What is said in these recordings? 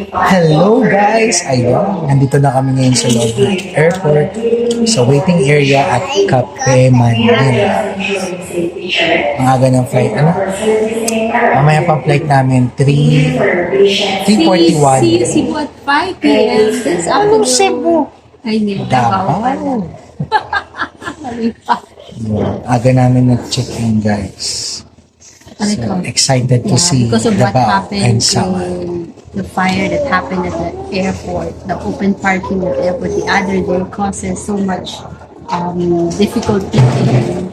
Hello guys! Ayun, nandito na kami ngayon sa loob ng airport sa waiting area at Cape Manila. Ang aga ng flight, ano? Mamaya pang flight namin, 3:41. See Cebu at 5 p.m. This afternoon. Cebu? Ay, hindi. Davao. Aga namin nag-check-in guys. So, excited to see because of what Davao and happened Samar. in the fire that happened at the airport, the open parking at the airport the other day causes so much difficulty in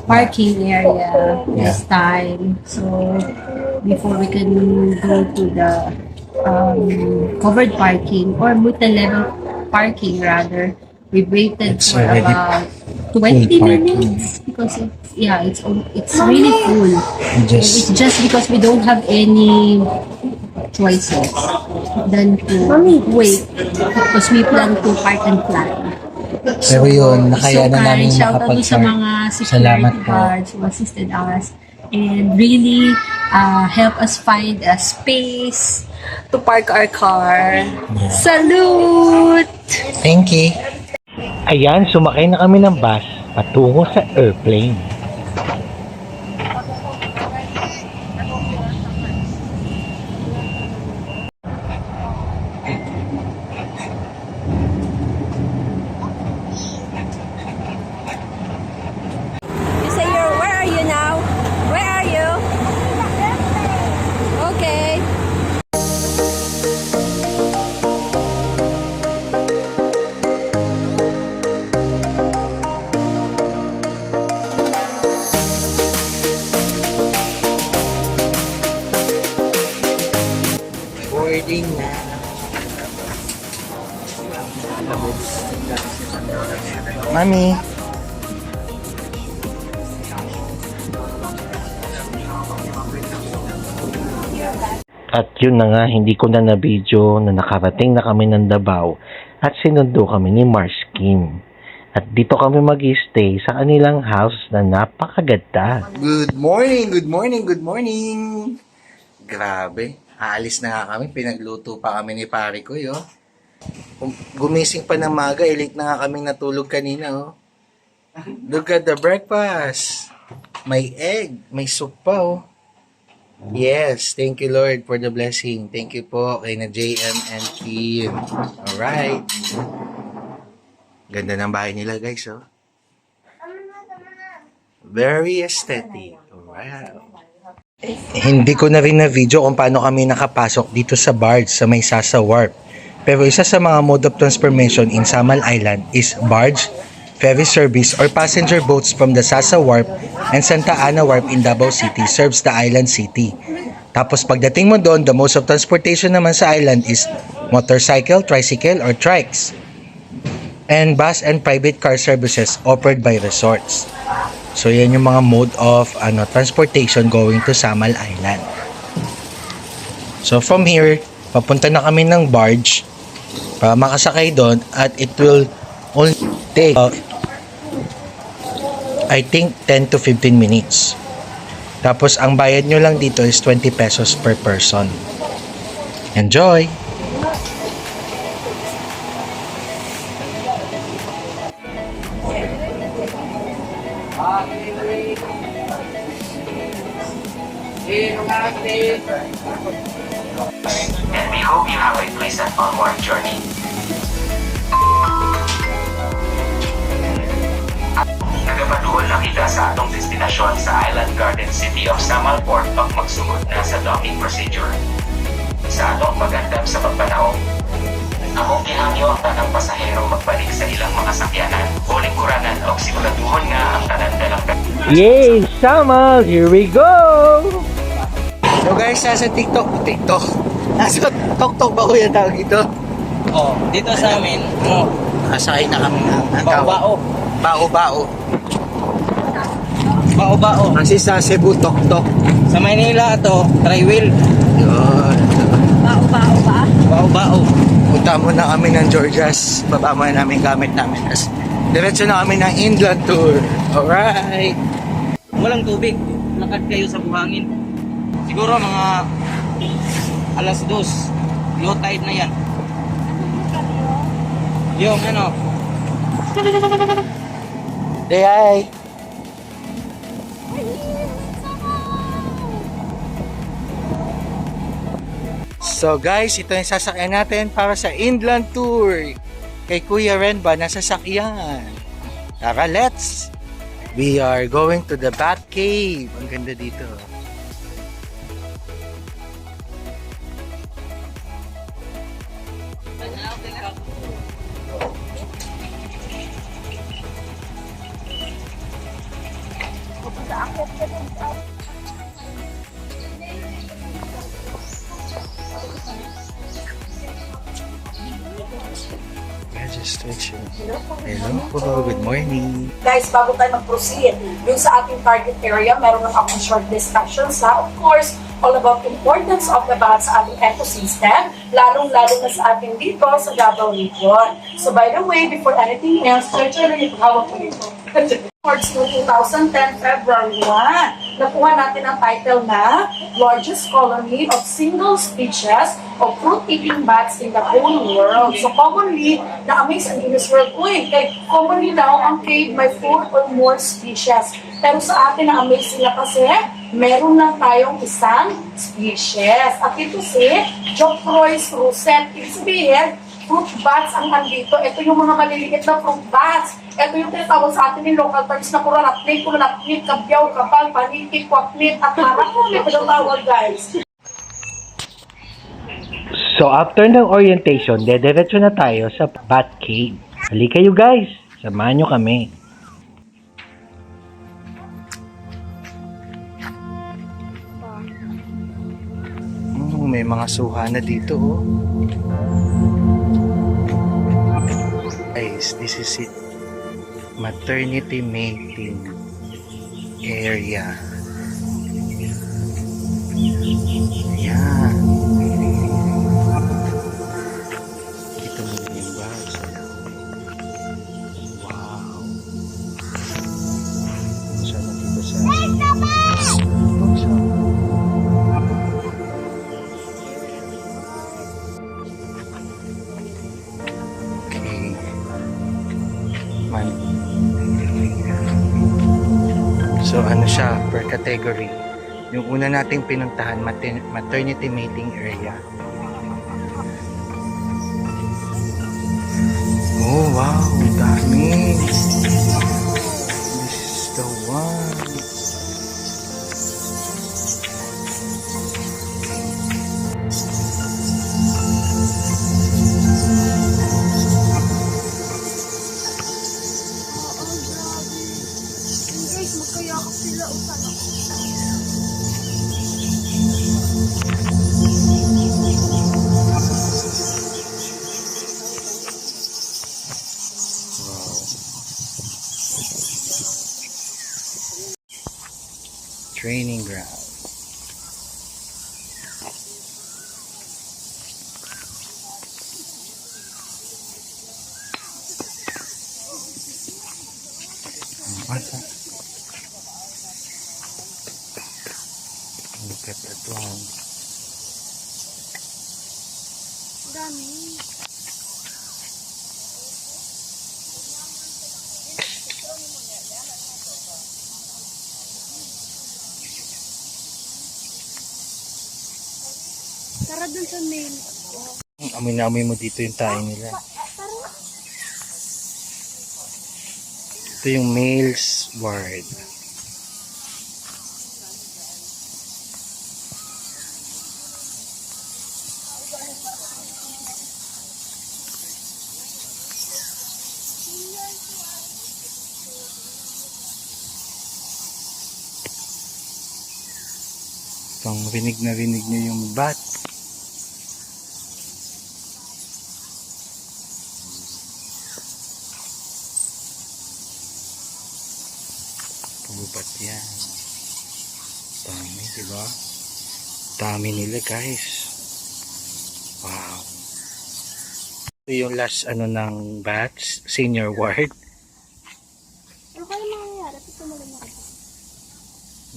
parking area this time. So before we can go to the covered parking or multi-level parking rather, we waited It's for already about 20 full parking. minutes because it's really full. It's Just just because we don't have any choices than to wait because we plan to park and fly. Pero yun, nakaya na namin shout out to sa makapag-park. mga Salamat security po. guards who assisted us and really help us find a space to park our car. Salute! Thank you. Ayan, sumakay na kami ng bus patungo sa airplane. You say where are you now? Where are you? Okay. Boarding na. Mami. At yun na nga, hindi ko na na-video na nakarating na kami ng Davao at sinundo kami ni Mars Kim. At dito kami mag-stay sa kanilang house na napakaganda. Good morning, good morning, good morning! Grabe, aalis na nga kami, pinagluto pa kami ni pare ko, yo. Gumising pa ng maga, late na nga kaming natulog kanina, oh. Look at the breakfast! May egg, may soup pa, oh. Yes, thank you Lord for the blessing. Thank you po kay na JM and Kim. Alright. Ganda ng bahay nila guys, oh. Very aesthetic. Wow. Hindi ko na rin na video kung paano kami nakapasok dito sa barge sa may Sasa Wharf. Pero isa sa mga mode of transportation in Samal Island is barge, ferry service or passenger boats from the Sasa Wharf and Santa Ana Wharf in Davao City serves the island city. Tapos pagdating mo doon, the most of transportation naman sa island is motorcycle, tricycle, or trikes. And bus and private car services offered by resorts. So yan yung mga mode of transportation going to Samal Island. So from here, papunta na kami ng barge para makasakay doon at it will only take I think 10 to 15 minutes. Tapos ang bayad nyo lang dito is 20 pesos per person. Enjoy! And we hope you have a pleasant onward journey. Nagapaduol na kita sa atong destinasyon sa Island Garden City of Samal Port pag magsugod na sa docking procedure. Sa atong pag-andam sa pagpanahon, among gihangyo ang tanang pasahero magbalik sa ilang mga sakyanan o lingkuranan o siguraduhon nga ang tanan dalang Yay! Samal! Here we go! So guys, nasa TikTok. Nasa TikTok ba ko yung tawag ito? Oh, dito sa amin, Nakasakay na kami ng bao-bao. Bao-bao. Bao-bao. Kasi sa Cebu, tok-tok. Sa Maynila to, tri-wheel. Yun. Bao-bao ba? Bao-bao. Punta muna kami ng Georgias. Baba muna namin gamit namin. Tapos, diretso na kami ng inland tour. Alright. Walang tubig. Lakad kayo sa buhangin. Siguro mga alas 2. Low tide na yan. Yung ano, Say hi! So guys, ito yung sasakyan natin para sa inland tour. Kay Kuya Ren ba nasa sakyan? Tara, let's! We are going to the Bat Cave. Ang ganda dito. Registration. Hello po, good morning. Guys, bago tayo mag-proceed, yung sa ating target area, meron na akong short discussions ha. Of course, all about importance of the bat sa ating ecosystem, lalong-lalo na sa ating dito sa Davao Region. So by the way, before anything else, search hawak ko dito. Towards 2010, February 1, nakuha natin ang title na Largest Colony of Single Species of Fruit-Eating Bats in the Whole World. So commonly, na-amaze ang Guinness World. Uy, commonly daw ang cave may 4 or more species. Pero sa atin, na-amaze sila kasi meron lang tayong isang species. At ito si Geoffroy's Rosette. Ibig sabihin, fruit bats ang nandito. Ito yung mga maliliit na fruit bats. Ito yung tinatawag sa atin yung local terms na kulanapnit, kabyaw, kapal, paniki, kwaknit, at marami pa yung tawag, guys. So after ng orientation, dediretso na tayo sa Bat Cave. Halika kayo guys, samahan nyo kami. May mga suha na dito oh. Guys, this is it. Maternity mating area. Ayan. Kita mo yung bags. Wow. Sana dito sa... Okay. So ano siya, per category. Yung una nating pinuntahan, maternity mating area. Oh wow, dami. This is the one. Training ground. Look at that one. Tara dun sa main. Amoy na amoy mo dito yung tayo nila. Ito yung male's ward. Itong rinig na rinig nyo yung bat. Pubat yan. Dami, diba? Dami nila guys. Wow. Ito yung last ano ng bats, senior ward. Ano kaya mangyayari? Ito mo lang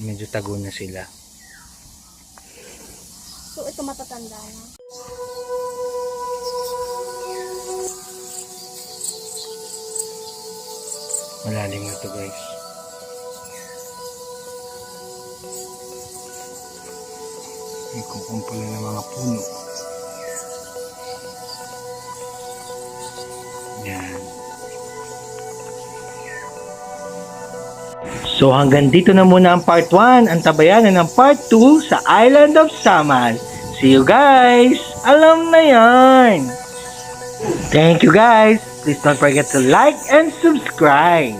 Medyo tago na sila. So, ito matatanda na. Malalim na to, guys. May kukumpulan ng mga puno. Yan. So hanggang dito na muna ang part 1, ang tabayanan ng part 2 sa Island of Samal. See you guys! Alam na yan! Thank you guys! Please don't forget to like and subscribe!